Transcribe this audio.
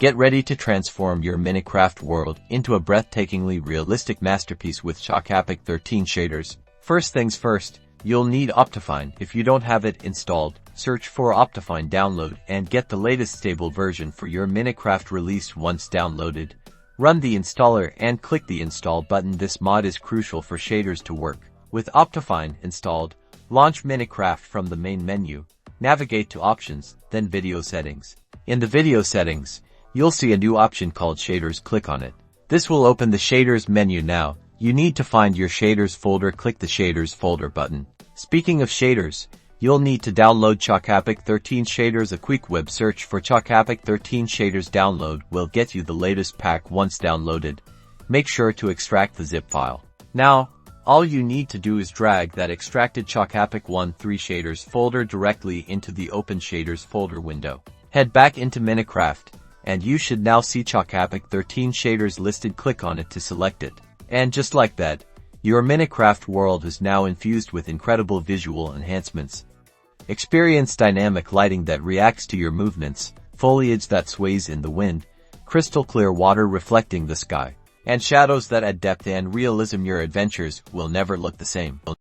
Get ready to transform your Minecraft world into a breathtakingly realistic masterpiece with Chocapik13 shaders. First things first, you'll need OptiFine. If you don't have it installed, search for OptiFine download and get the latest stable version for your Minecraft release. Once downloaded, run the installer and click the install button. This mod is crucial for shaders to work. With OptiFine installed, launch Minecraft from the main menu, navigate to Options, then Video Settings. In the Video Settings, you'll see a new option called Shaders. Click on it. This will open the Shaders menu. Now, you need to find your Shaders folder. Click the Shaders folder button. Speaking of shaders, you'll need to download Chocapik13 shaders. A quick web search for Chocapik13 shaders download will get you the latest pack. Once downloaded, make sure to extract the zip file. Now, all you need to do is drag that extracted Chocapik13 shaders folder directly into the Open Shaders folder window. Head back into Minecraft, and you should now see Chocapik13 shaders listed. Click on it to select it. And just like that, your Minecraft world is now infused with incredible visual enhancements. Experience dynamic lighting that reacts to your movements, foliage that sways in the wind, crystal clear water reflecting the sky, and shadows that add depth and realism. Your adventures will never look the same.